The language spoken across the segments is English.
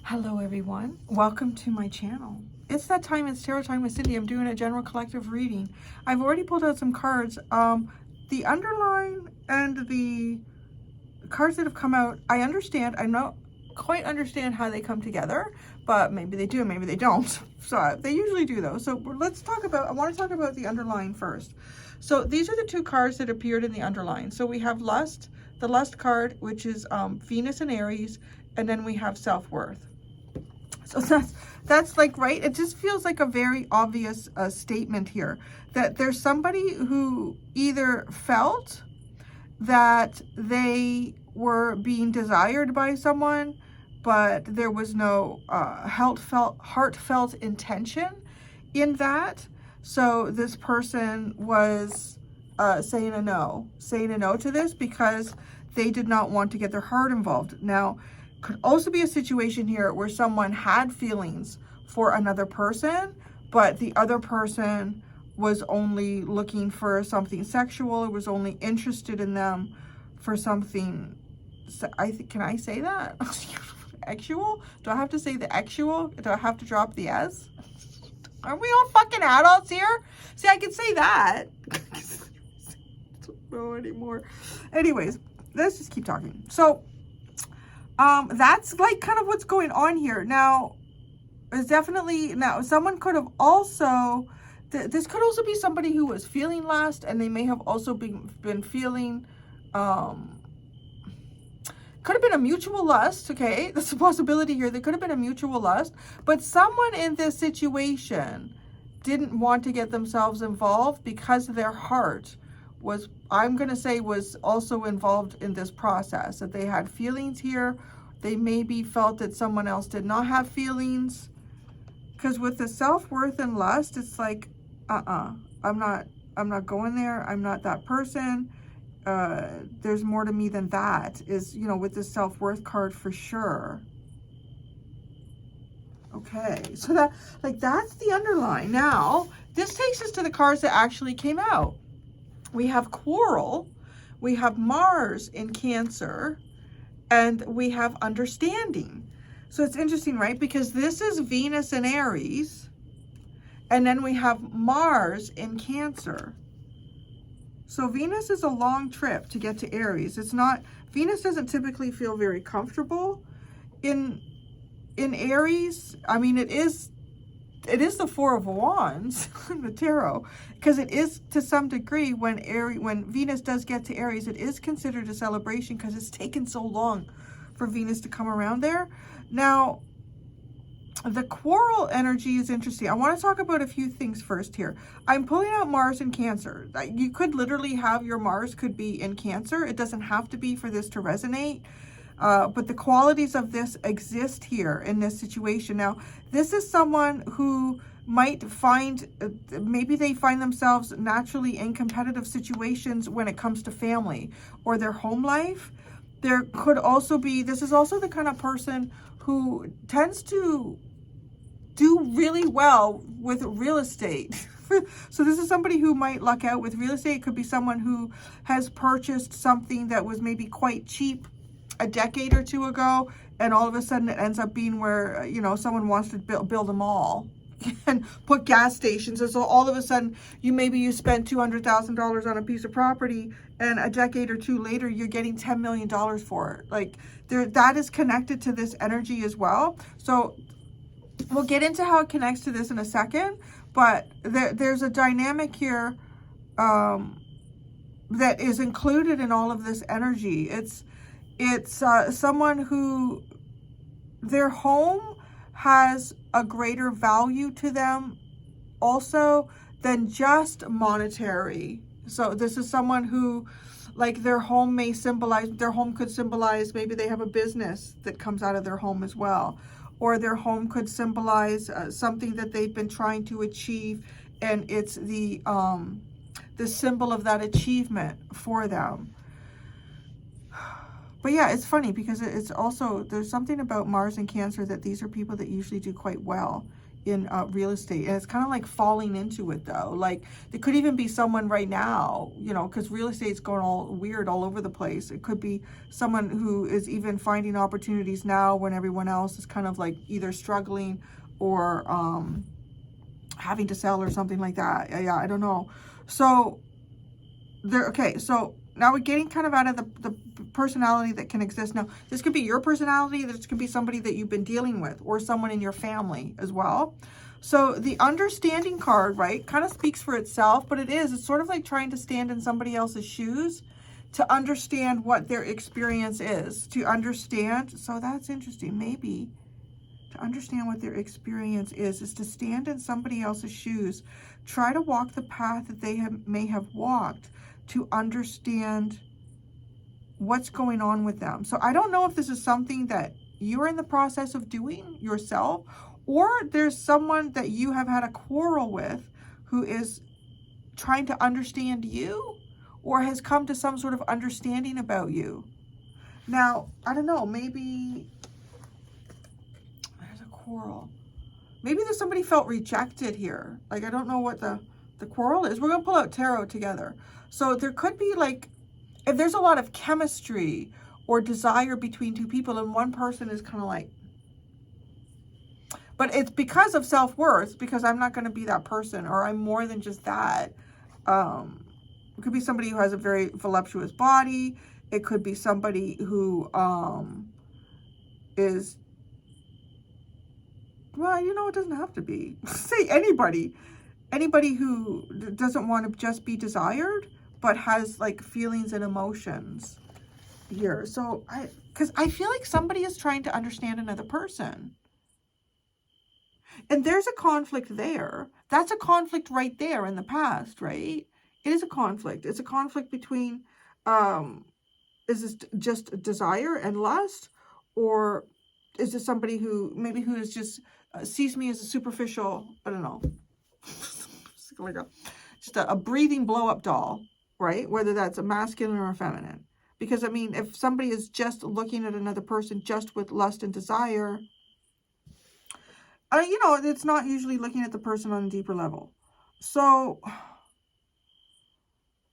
Hello everyone, welcome to my channel. It's that time, it's tarot time with Cindy. I'm doing a general collective reading. I've already pulled out some cards. The underline and the cards that have come out, I understand. I don't quite understand how they come together, but maybe they do, maybe they don't. So they usually do though. So let's talk about, I want to talk about the underline first. So these are the two cards that appeared in the underline. So we have Lust, the Lust card, which is Venus and Aries, and then we have Self-Worth. So that's like, right? It just feels like a very obvious statement here that there's somebody who either felt that they were being desired by someone, but there was no heartfelt intention in that. So this person was saying a no to this because they did not want to get their heart involved. Now, could also be a situation here where someone had feelings for another person, but the other person was only looking for something sexual, was only interested in them for something, can I say that? Actual? Do I have to say the actual? Do I have to drop the S? Are we all fucking adults here? See, I can say that. I don't know anymore. Anyways, let's just keep talking. So, that's like kind of what's going on here. Now, there's definitely, now someone could have also, this could also be somebody who was feeling lust, and they may have also been feeling, could have been a mutual lust, okay? That's a possibility here. There could have been a mutual lust, but someone in this situation didn't want to get themselves involved because their heart was, I'm going to say, was also involved in this process, that they had feelings here. They maybe felt that someone else did not have feelings, because with the self-worth and lust, it's like, I'm not going there. I'm not that person. There's more to me than that, is, you know, with the self-worth card for sure. Okay, so that, like, that's the underline. Now, this takes us to the cards that actually came out. We have Quarrel, we have Mars in Cancer, and we have Understanding. So it's interesting, right? Because this is Venus in Aries, and then we have Mars in Cancer. So Venus is a long trip to get to Aries. It's not, Venus doesn't typically feel very comfortable in Aries. I mean, it is the Four of Wands in the tarot, because it is, to some degree, when Venus does get to Aries, it is considered a celebration because it's taken so long for Venus to come around there. Now, the Quarrel energy is interesting. I want to talk about a few things first here. I'm pulling out Mars in Cancer. You could literally have your Mars could be in Cancer. It doesn't have to be for this to resonate. But the qualities of this exist here in this situation. Now, this is someone who might find, maybe they find themselves naturally in competitive situations when it comes to family or their home life. There could also be, this is also the kind of person who tends to do really well with real estate. So this is somebody who might luck out with real estate. It could be someone who has purchased something that was maybe quite cheap a decade or two ago, and all of a sudden it ends up being where, you know, someone wants to build a mall and put gas stations. And so all of a sudden you spend $200,000 on a piece of property, and a decade or two later you're getting $10 million for it. Like, that is connected to this energy as well. So we'll get into how it connects to this in a second, but there's a dynamic here that is included in all of this energy. It's someone who, their home has a greater value to them also than just monetary. So this is someone who, like, their home could symbolize, maybe they have a business that comes out of their home as well. Or their home could symbolize something that they've been trying to achieve, and it's the symbol of that achievement for them. But yeah, it's funny because it's also, there's something about Mars and Cancer that these are people that usually do quite well in real estate, and it's kind of like falling into it though. Like there could even be someone right now, you know, because real estate's going all weird all over the place. It could be someone who is even finding opportunities now when everyone else is kind of like either struggling or having to sell or something like that. Yeah, I don't know. So there, okay, so now we're getting kind of out of the personality that can exist. Now, this could be your personality, this could be somebody that you've been dealing with, or someone in your family as well. So the understanding card, right, kind of speaks for itself, but it's sort of like trying to stand in somebody else's shoes to understand what their experience is, to understand. So that's interesting. Maybe to understand what their experience is to stand in somebody else's shoes, try to walk the path that they may have walked, to understand what's going on with them. So I don't know if this is something that you're in the process of doing yourself, or there's someone that you have had a quarrel with who is trying to understand you, or has come to some sort of understanding about you. Now, I don't know, maybe there's a quarrel. Maybe there's somebody felt rejected here. Like, I don't know what the quarrel is. We're going to pull out tarot together. So there could be like, if there's a lot of chemistry or desire between two people and one person is kind of like, but it's because of self-worth, because I'm not going to be that person, or I'm more than just that. It could be somebody who has a very voluptuous body. It could be somebody who is, well, you know, it doesn't have to be. Say anybody. Anybody who doesn't want to just be desired, but has like feelings and emotions here. So because I feel like somebody is trying to understand another person. And there's a conflict there. That's a conflict right there in the past, right? It is a conflict. It's a conflict between, is this just desire and lust? Or is this somebody who is just, sees me as a superficial, I don't know, like just a breathing blow-up doll, right? Whether that's a masculine or a feminine. Because, I mean, if somebody is just looking at another person just with lust and desire, you know, it's not usually looking at the person on a deeper level. So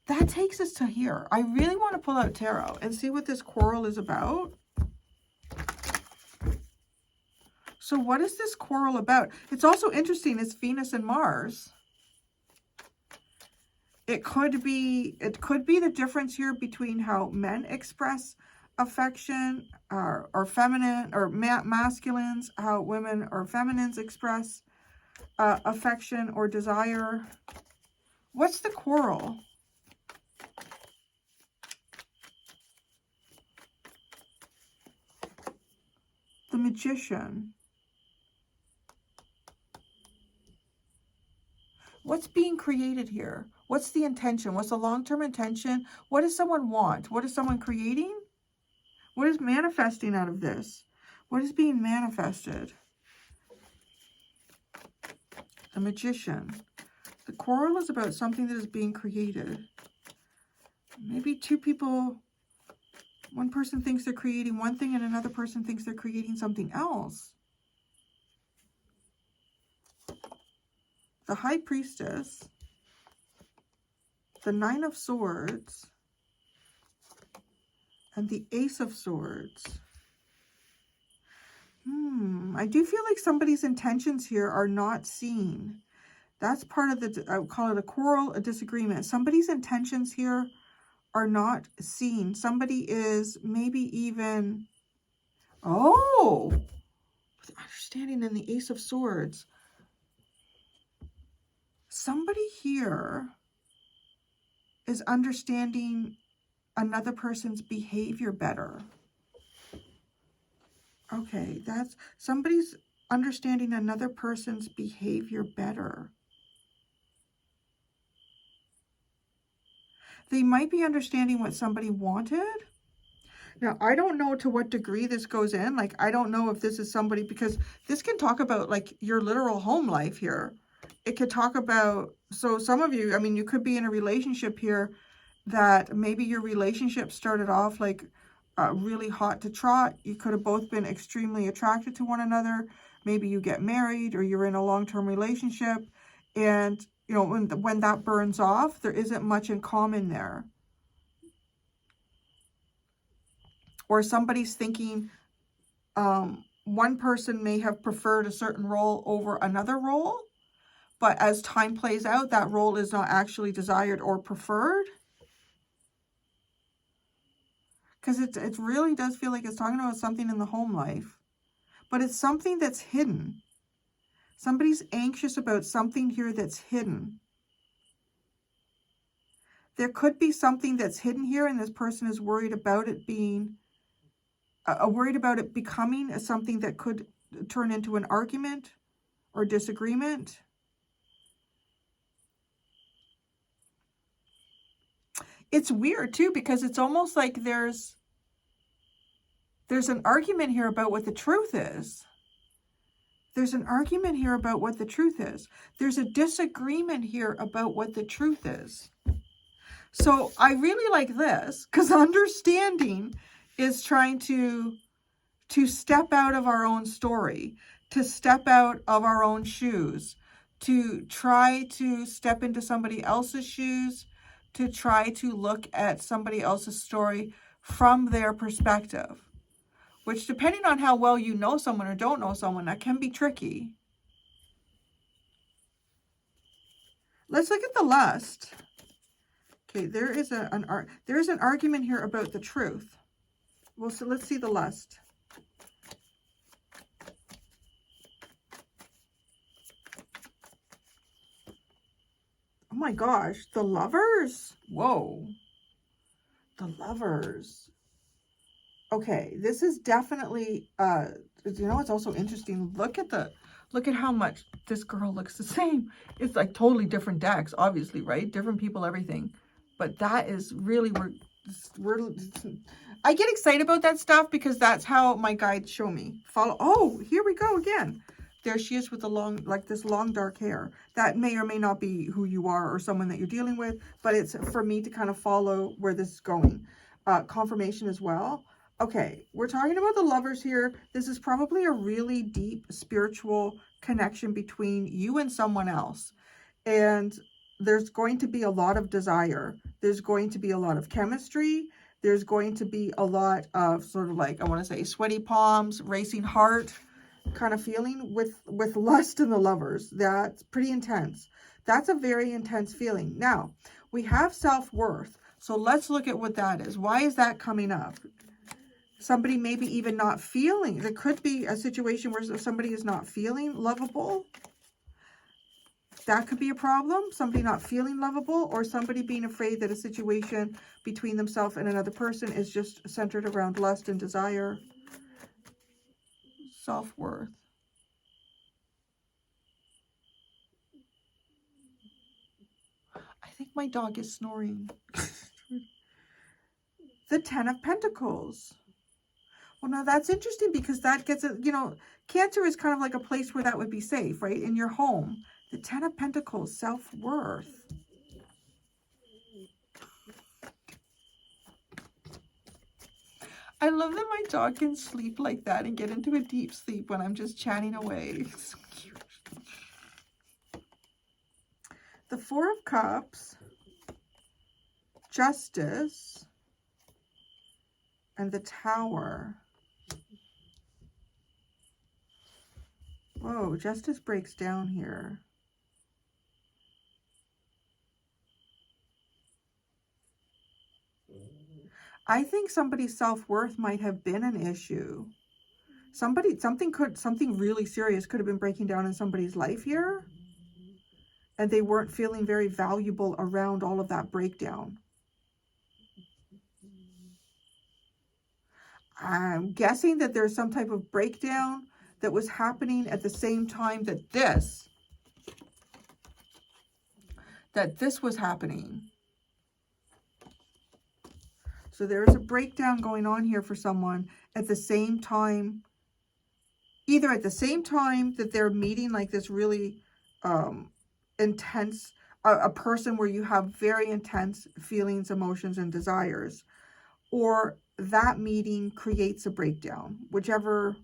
that takes us to here. I really want to pull out tarot and see what this quarrel is about. So what is this quarrel about? It's also interesting. It's Venus and Mars. It could be the difference here between how men express affection or feminine or masculines, how women or feminines express affection or desire. What's the quarrel? The Magician. What's being created here? What's the intention? What's the long-term intention? What does someone want? What is someone creating? What is manifesting out of this? What is being manifested? The Magician. The quarrel is about something that is being created. Maybe two people, one person thinks they're creating one thing and another person thinks they're creating something else. The High Priestess, the Nine of Swords, and the Ace of Swords. I do feel like somebody's intentions here are not seen. That's part of the, I would call it a quarrel, a disagreement. Somebody's intentions here are not seen. Somebody is maybe even, oh, with understanding in the Ace of Swords. Somebody here is understanding another person's behavior better. Okay, that's somebody's understanding another person's behavior better. They might be understanding what somebody wanted. Now, I don't know to what degree this goes in. Like, I don't know if this is somebody, because this can talk about like your literal home life here. It could talk about, so some of you, I mean, you could be in a relationship here that maybe your relationship started off like really hot to trot. You could have both been extremely attracted to one another. Maybe you get married or you're in a long-term relationship. And, you know, when that burns off, there isn't much in common there. Or somebody's thinking one person may have preferred a certain role over another role. But as time plays out, that role is not actually desired or preferred. Because it really does feel like it's talking about something in the home life. But it's something that's hidden. Somebody's anxious about something here that's hidden. There could be something that's hidden here, and this person is worried about it being, worried about it becoming something that could turn into an argument or disagreement. It's weird too, because it's almost like there's an argument here about what the truth is. There's an argument here about what the truth is. There's a disagreement here about what the truth is. So I really like this, because understanding is trying to step out of our own story, to step out of our own shoes, to try to step into somebody else's shoes, to try to look at somebody else's story from their perspective, which, depending on how well you know someone or don't know someone, that can be tricky. Let's look at the lust. Okay, there is an argument here about the truth. Well, so let's see the lust. Oh my gosh, the Lovers. Whoa. The Lovers. Okay, this is definitely, you know, it's also interesting. Look at how much this girl looks the same. It's like totally different decks, obviously, right? Different people, everything. But that is really, I get excited about that stuff because that's how my guides show me. Follow. Oh, here we go again. There she is with the long, like this long dark hair. That may or may not be who you are or someone that you're dealing with, but it's for me to kind of follow where this is going. Confirmation as well. Okay, we're talking about the Lovers here. This is probably a really deep spiritual connection between you and someone else. And there's going to be a lot of desire. There's going to be a lot of chemistry. There's going to be a lot of sort of like, I want to say, sweaty palms, racing heart kind of feeling with lust in the Lovers. That's pretty intense. That's a very intense feeling. Now, we have self-worth. So let's look at what that is. Why is that coming up? Somebody maybe even not feeling. There could be a situation where somebody is not feeling lovable. That could be a problem. Somebody not feeling lovable, or somebody being afraid that a situation between themselves and another person is just centered around lust and desire. Self-worth. I think my dog is snoring. The Ten of Pentacles. Well, now that's interesting because that gets, you know, Cancer is kind of like a place where that would be safe, right? In your home. The Ten of Pentacles, self-worth. I love that my dog can sleep like that and get into a deep sleep when I'm just chatting away. It's so cute. The Four of Cups, Justice, and the Tower. Whoa, Justice breaks down here. I think somebody's self-worth might have been an issue. Something really serious could have been breaking down in somebody's life here. And they weren't feeling very valuable around all of that breakdown. I'm guessing that there's some type of breakdown that was happening at the same time that this was happening. So there is a breakdown going on here for someone at the same time, either at the same time that they're meeting like this really intense, a person where you have very intense feelings, emotions, and desires, or that meeting creates a breakdown, whichever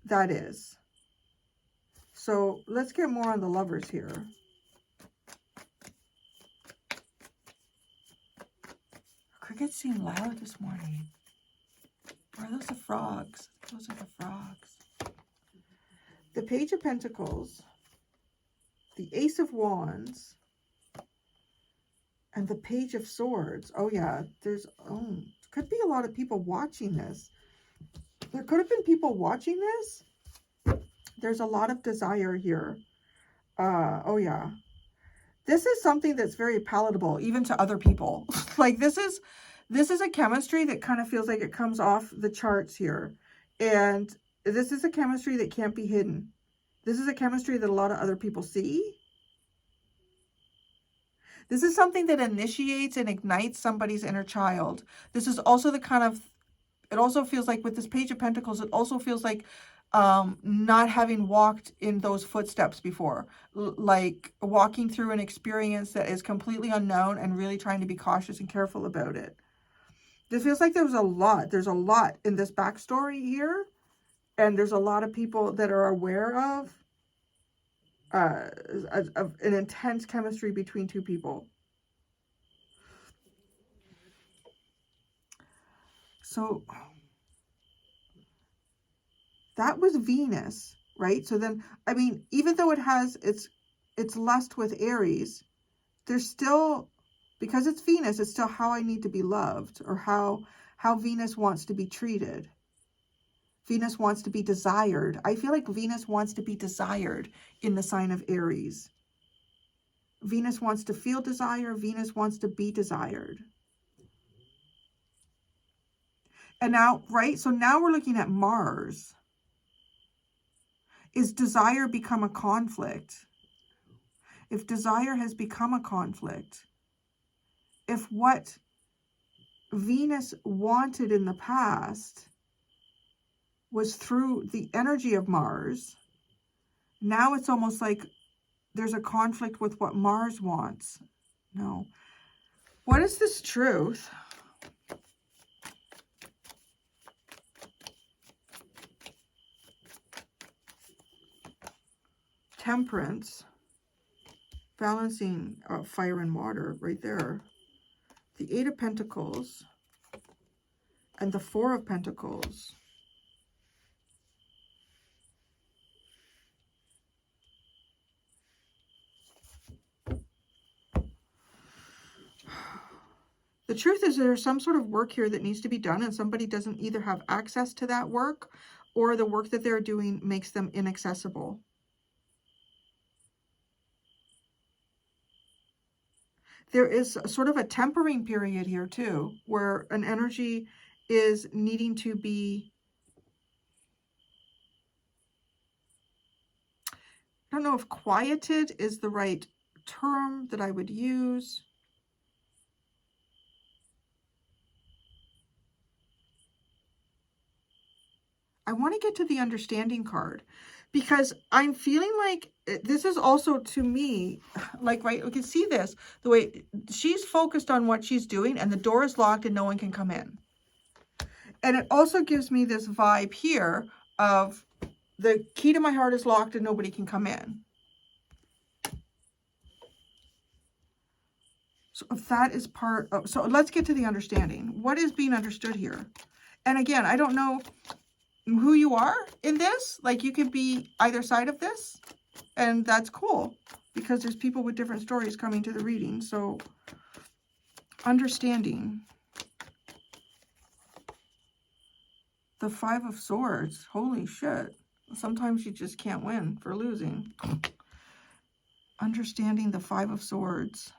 that is. So let's get more on the lovers here. Crickets seem loud this morning. Or are those the frogs? Those are the frogs. The Page of Pentacles, the Ace of Wands, and the Page of Swords. Oh yeah, could be a lot of people watching this. There could have been people watching this. There's a lot of desire here. Oh yeah. This is something that's very palatable, even to other people. Like this is a chemistry that kind of feels like it comes off the charts here. And this is a chemistry that can't be hidden. This is a chemistry that a lot of other people see. This is something that initiates and ignites somebody's inner child. This is also the kind of, it also feels like with this Page of Pentacles, it also feels like not having walked in those footsteps before, like walking through an experience that is completely unknown and really trying to be cautious and careful about it. This feels like there's a lot in this backstory here, and there's a lot of people that are aware of an intense chemistry between two people. So that was Venus, right? So then, I mean, even though it has its lust with Aries, there's still, because it's Venus, it's still how I need to be loved, or how Venus wants to be treated. Venus wants to be desired. I feel like Venus wants to be desired in the sign of Aries. Venus wants to feel desire. Venus wants to be desired. And now, right? So now we're looking at Mars. Is desire become a conflict? If desire has become a conflict, if what Venus wanted in the past was through the energy of Mars, now it's almost like there's a conflict with what Mars wants. No. What is this truth? Temperance, balancing fire and water right there. The Eight of Pentacles and the Four of Pentacles. The truth is there's some sort of work here that needs to be done, and somebody doesn't either have access to that work, or the work that they're doing makes them inaccessible. There is sort of a tempering period here too, where an energy is needing to be, I don't know if quieted is the right term that I would use. I want to get to the understanding card, because I'm feeling like this is also, to me, like, right, we can see this, the way she's focused on what she's doing, and the door is locked and no one can come in. And it also gives me this vibe here of the key to my heart is locked and nobody can come in. So if that is part of, so let's get to the understanding. What is being understood here? And again, I don't know who you are in this. Like, you could be either side of this, and that's cool, because there's people with different stories coming to the reading. So understanding. The Five of Swords. Holy shit. Sometimes you just can't win for losing. Understanding the Five of Swords.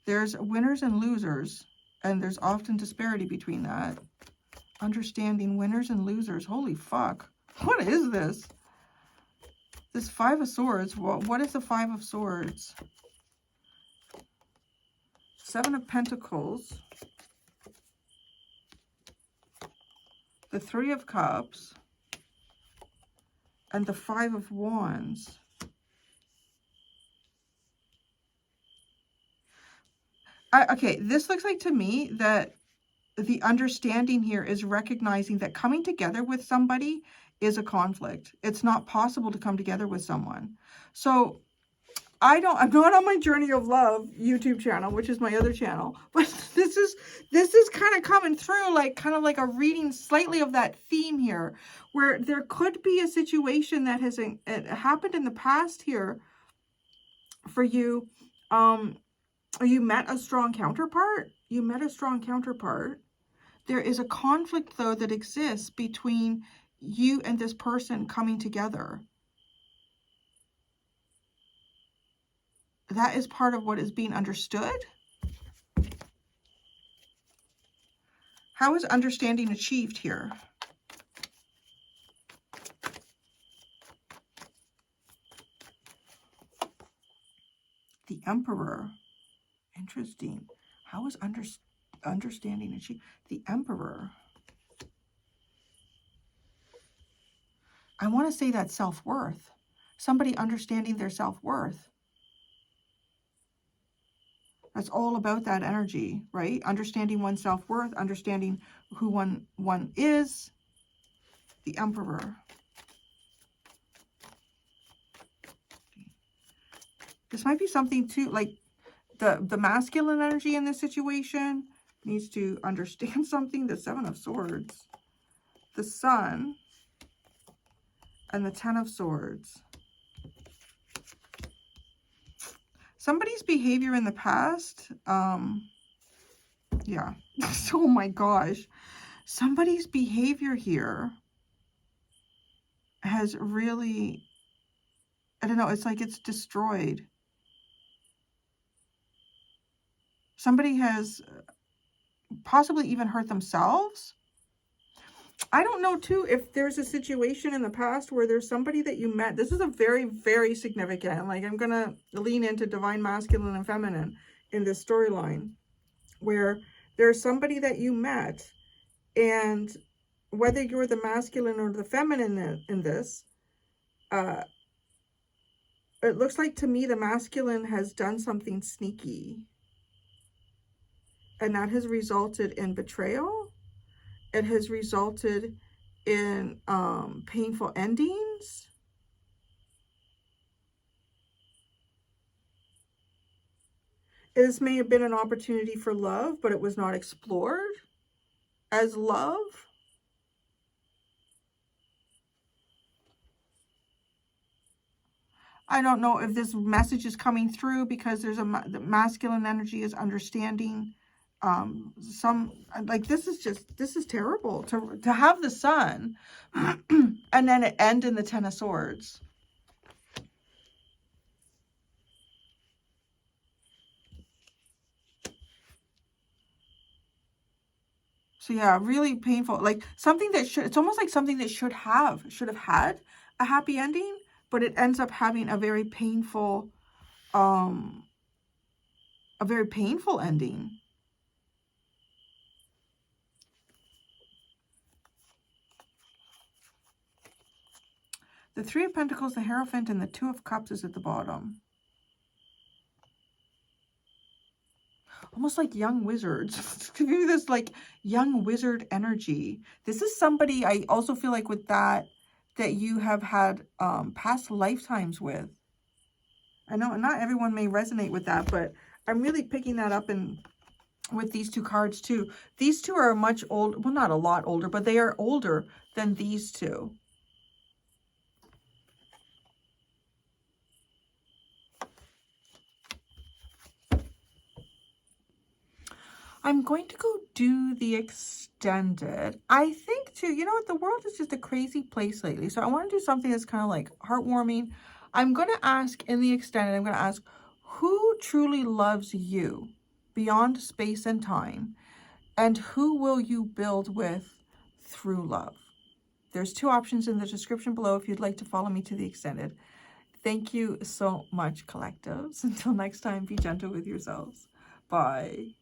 There's winners and losers, and there's often disparity between that. Understanding winners and losers. Holy fuck. What is this? This Five of Swords. What is the Five of Swords? Seven of Pentacles. The Three of Cups. And the Five of Wands. Okay, this looks like to me that the understanding here is recognizing that coming together with somebody is a conflict. It's not possible to come together with someone. So I'm not on my Journey of Love YouTube channel, which is my other channel, but this is kind of coming through like kind of like a reading slightly of that theme here, where there could be a situation that has happened in the past here for you. You met a strong counterpart. You met a strong counterpart. There is a conflict, though, that exists between you and this person coming together. That is part of what is being understood. How is understanding achieved here? The Emperor. Interesting. How is understanding achieved? The Emperor. I want to say that self-worth. Somebody understanding their self-worth. That's all about that energy, right? Understanding one's self-worth, understanding who one is. The Emperor. This might be something too, like the masculine energy in this situation needs to understand something. The Seven of Swords, the Sun, and the Ten of Swords. Somebody's behavior in the past, yeah. Oh my gosh. Somebody's behavior here has really, I don't know, it's like it's destroyed. Somebody has possibly even hurt themselves. I don't know, too, if there's a situation in the past where there's somebody that you met. This is a very, very significant. Like, I'm going to lean into divine masculine and feminine in this storyline, where there's somebody that you met, and whether you're the masculine or the feminine in this, it looks like to me the masculine has done something sneaky. And that has resulted in betrayal. It has resulted in painful endings. This may have been an opportunity for love, but it was not explored as love. I don't know if this message is coming through because there's the masculine energy is understanding. This is terrible to have the Sun and then it end in the Ten of Swords. So yeah, really painful. Like something that it's almost like something that should have had a happy ending, but it ends up having a very painful ending. The Three of Pentacles, the Hierophant, and the Two of Cups is at the bottom. Almost like young wizards. Give you this like young wizard energy. This is somebody I also feel like with that you have had past lifetimes with. I know not everyone may resonate with that, but I'm really picking that up with these two cards too. These two are much older, well, not a lot older, but they are older than these two. I'm going to go do the extended. I think too, you know what, the world is just a crazy place lately. So I want to do something that's kind of like heartwarming. I'm going to ask in the extended, I'm going to ask, who truly loves you beyond space and time? And who will you build with through love? There's two options in the description below if you'd like to follow me to the extended. Thank you so much, collectives. Until next time, be gentle with yourselves. Bye.